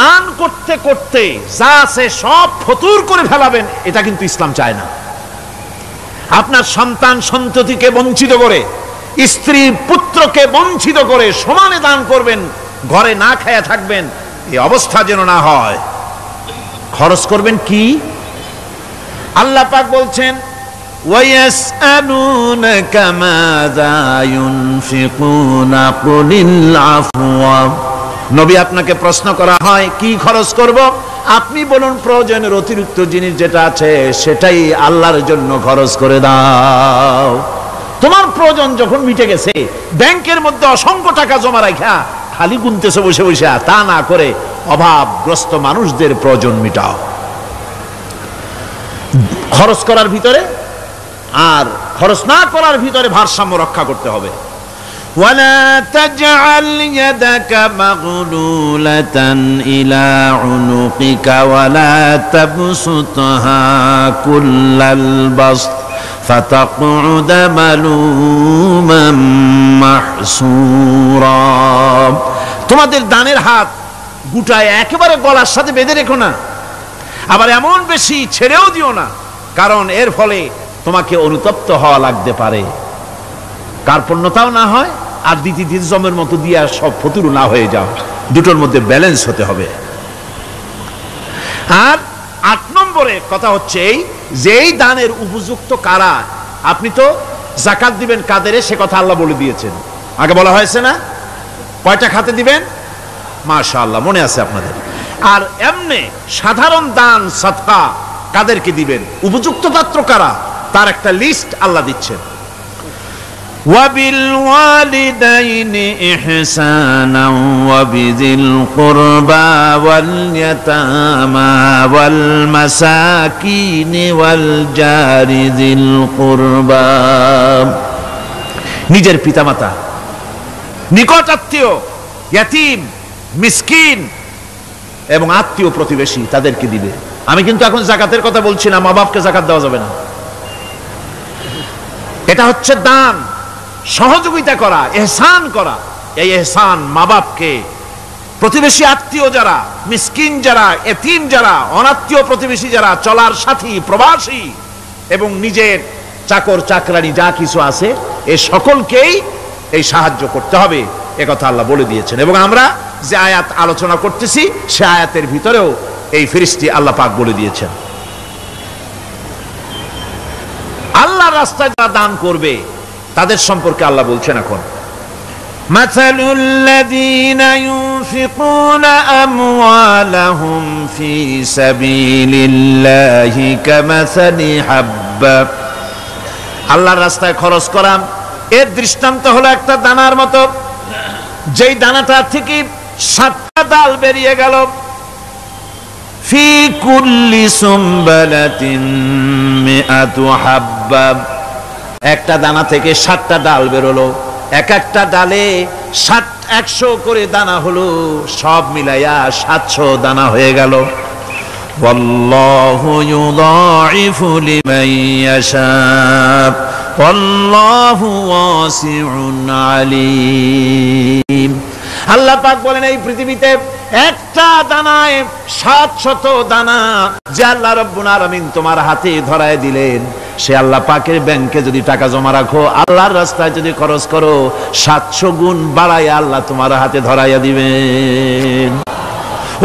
দান করতে করতে যা আছে সব ফতুর করে ফেলাবেন, এটা কিন্তু ইসলাম চায় না। আপনার সন্তান সন্ততিকে বঞ্চিত করে, স্ত্রী পুত্রকে বঞ্চিত করে সমানে দান করবেন, ঘরে না খায়া থাকবেন, এই অবস্থা যেন না হয়। খরচ করবেন কি? আল্লাহ পাক বলছেন ওয়ায়াসআলুনাকা মাযা ইউনফিকুনা কুলিল আফওয়া। নবী আপনাকে প্রশ্ন করা হয় কি খরচ করব, আপনি বলুন প্রয়োজনের অতিরিক্ত জিনিস যেটা আছে সেটাই আল্লাহর জন্য খরচ করে দাও। তোমার প্রয়োজন যখন মিটে গেছে, ব্যাংকের মধ্যে অসংখ্য টাকা জমা রাখা খালি গুনতেছে বসে বসে, তা না করে অভাবগ্রস্ত মানুষদের প্রয়োজন মিটাও। খরচ করার ভিতরে আর খরচ না করার ভিতরে ভারসাম্য রক্ষা করতে হবে। ولا تجعل يدك مغلولة إلى عنقك ولا تبسطها كل البسط فتقعد ملوما محسورا। তোমাদের দানের হাত গুটায় একেবারে গলার সাথে বেঁধে রেখো না, আবার এমন বেশি ছেড়েও দিও না, কারণ এর ফলে তোমাকে অনুতপ্ত হওয়া লাগতে পারে, কার্পণ্যতাও না হয় আর দ্বিতীয় জমের মতো দিয়ে সব ফতুরু না হয়ে যাও। দুটোর মধ্যে ব্যালেন্স হতে হবে। আর 8 নম্বরে কথা হচ্ছে এই যে এই দানের উপযুক্ত কারা। আপনি তো যাকাত দিবেন কাদেরে, সে কথা আল্লাহ বলে দিয়েছেন, আগে বলা হয়েছে না? কয়টা খাতে দিবেন? মাশাআল্লাহ, মনে আছে আপনাদের। আর এমনি সাধারণ দান সাদকা কাদেরকে দিবেন, উপযুক্ত পাত্র কারা, তার একটা লিস্ট আল্লাহ দিচ্ছেন। وبالوالدين إحسانا وبذي القربى واليتامى والمساكين والجار ذي القربى। নিজের পিতামাতা, নিকট আত্মীয়, ইয়াতিম, মিসকিন এবং আত্মীয় প্রতিবেশী তাদেরকে দিবে। আমি কিন্তু এখন যাকাতের কথা বলছি না, মা বাপকে যাকাত দেওয়া যাবে না। এটা হচ্ছে দান, সহযোগিতা করা, ইহসান করা। এই ইহসান মা বাপকে, প্রতিবেশী আত্মীয় যারা, মিসকিন যারা, এতিম যারা, অনাত্মীয় প্রতিবেশী যারা, চলার সাথী, প্রবাসী এবং নিজের চাকর চাকরানি যা কিছু আছে, এ সকলকেই এই সাহায্য করতে হবে, একথা আল্লাহ বলে দিয়েছেন। এবং আমরা যে আয়াত আলোচনা করতেছি সে আয়াতের ভিতরেও এই ফেরেশতা আল্লাহ পাক বলে দিয়েছেন। আল্লাহর রাস্তায় যারা দান করবে তাদের সম্পর্কে আল্লাহ বলছেন এখন, মাসালুল লাযীনা ইউনফিকুনা আমওয়ালাহুম ফি সাবিলিল্লাহি কামাসালি হাব্বা। আল্লাহর রাস্তায় খরচ করা এর দৃষ্টান্ত হলো একটা দানার মতো, যেই দানাটা থেকে 7টা ডাল বেরিয়ে গেল। ফি কুল্লি সুমবালাতিন মিআতু হাব্বা, একটা দানা থেকে 7টা ডাল বেরোলো, এক একটা ডালে 100 করে দানা হলো, সব মিলাইয়া 700 দানা হয়ে গেল। ওয়াল্লাহু ইউদাইফু লিমান ইয়াশা ওয়াল্লাহু ওয়াসিউন আলীম। আল্লাহ পাক বলেন এই পৃথিবীতে একটা দানায় 700 দানা যে আল্লাহ রাব্বুল আলামিন তোমার হাতে ধরায় দিলেন, সে আল্লাহ পাকের ব্যাংকে যদি টাকা জমা রাখো, আল্লাহর রাস্তায় যদি খরচ করো, 700 গুণ বাড়ায় আল্লাহ তোমার হাতে ধরাইয়া দিবেন।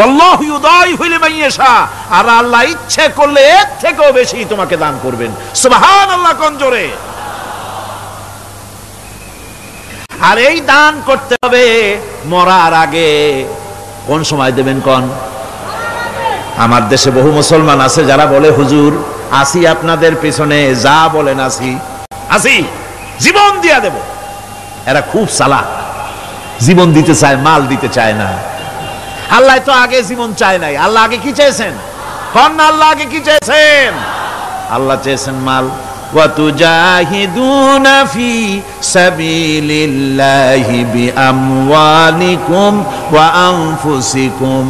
আল্লাহু ইউদাইফু লিমান ইয়াশা, আর আল্লাহ ইচ্ছে করলে এর থেকেও বেশি তোমাকে দান করবেন। সুবহানাল্লাহ, কোন জোরে। আর এই দান করতে হবে মরার আগে। কোন সময় দেবেন কোন? আমার দেশে বহু মুসলমান আছে যারা বলে হুজুর আসি আপনাদের পিছনে, যা বলেন আসি, জীবন দিয়া দেব। এরা খুব চালাক, জীবন দিতে চায়, মাল দিতে চায় না। আল্লাহ তো আগে জীবন চায় নাই, আল্লাহ আগে কি চেয়েছেন? কোন আল্লাহ আগে কি চেয়েছেন? আল্লাহ চেয়েছেন মাল। وَتُجَاهِدُونَ فِي سَبِيلِ اللَّهِ بِأَمْوَالِكُمْ وَأَنفُسِكُمْ।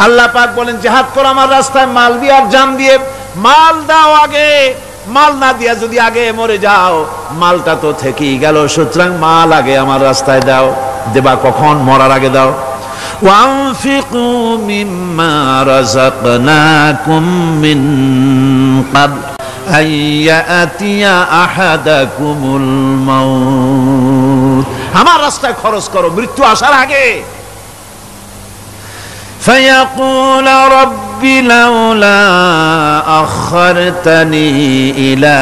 আল্লাহ পাক বলেন জিহাদ করো আমার রাস্তায় মাল দিয়ে আর জান দিয়ে। মাল দাও আগে, মাল না দিয়া যদি আগে মরে যাও মালটা তো থেকেই গেল। সুতরাং মাল আগে আমার রাস্তায় দাও। দেবা কখন? মরার আগে দাও। ওয়ানফিকু মিম্মা রাযাকনাকুম মিন ক্বাবল আইয়াতিয়া আহাদাকুমুল মাউত। আমার রাস্তায় খরচ করো মৃত্যু আসার আগে। فيقول رب لولا أخرتني إلى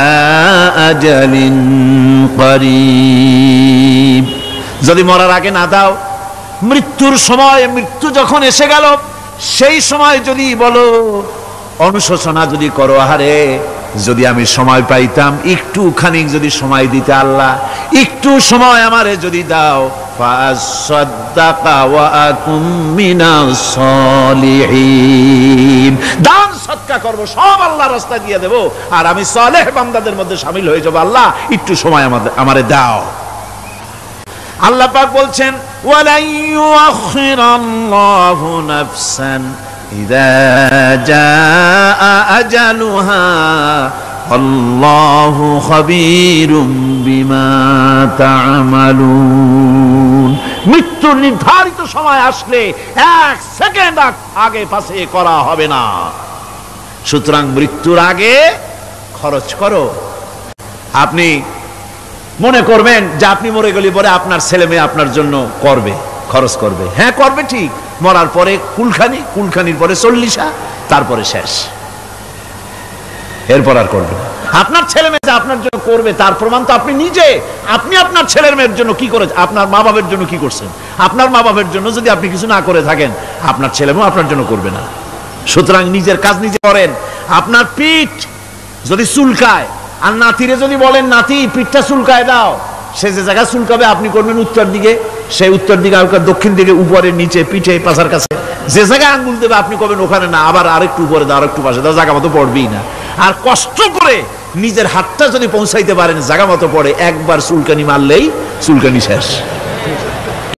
أجل قريب। যদি মরার আগে না দাও, মৃত্যুর সময়, মৃত্যু যখন এসে গেল সেই সময় যদি বলো, অনুশোচনা যদি করো, আহারে যদি আমি সময় পাইতাম, একটু খানিক যদি সময় দিতে আল্লাহ, একটু সময় আমারে যদি দাও, ফাসাদদাকা ওয়া আকুম মিনাস সলিহিন, দান সদকা করব, সব আল্লাহর রাস্তায় দিয়ে দেব, আর আমি সালেহ বান্দাদের মধ্যে শামিল হয়ে যাব। আল্লাহ একটু সময় আমারে দাও। আল্লাহ পাক বলছেন, ওয়ালা ইউআখিরাল্লাহু নাফসান ইযা জাআ আজালুহা আল্লাহু খাবীরুম বিমা তা'মালুন। মৃত্যুর নির্ধারিত সময় আসলে এক সেকেন্ড আগে পাশে করা হবে না। সুতরাং মৃত্যুর আগে খরচ করো। আপনি মনে করবেন যে আপনি মরে গেলে পরে আপনার ছেলে মেয়ে আপনার জন্য করবে, খরচ করবে। হ্যাঁ করবে ঠিক, মরার পরে কুলখানির পরে 40, তারপরে শেষ, এরপর আর করবে না। আপনার ছেলে মেয়ে যে আপনার জন্য করবে তার প্রমাণ তো আপনি নিজে। আপনি আপনার ছেলের মেয়ের জন্য কি করেছেন, আপনার মা বাবার জন্য কি করছেন? আপনার মা বাবার জন্য যদি আপনি কিছু না করে থাকেন, আপনার ছেলে মেয়ে আপনার জন্য করবে না। সুতরাং নিজের কাজ নিজে করেন। আপনার পিঠ যদি চুলকায়, আর নাতিরে যদি বলেন নাতি পিঠটা চুলকায় দাও, সে যে জায়গায় চুলকাবে আপনি করবেন উত্তর দিকে, সেই উত্তর দিকে, দক্ষিণ দিকে, উপরে, নিচে, পিঠে, পাছার কাছে, যে জায়গায় আঙ্গুল দেবে আপনি করবেন ওখানে না, আবার আরেকটু উপরে দাও, আরেকটু পাশে দাও, জায়গা মতো পড়বেই না। আর কষ্ট করে নিজের হাতটা যদি পৌঁছাইতে পারেন জায়গা মতো পড়ে, একবার চুলকানি মারলেই চুলকানি শেষ।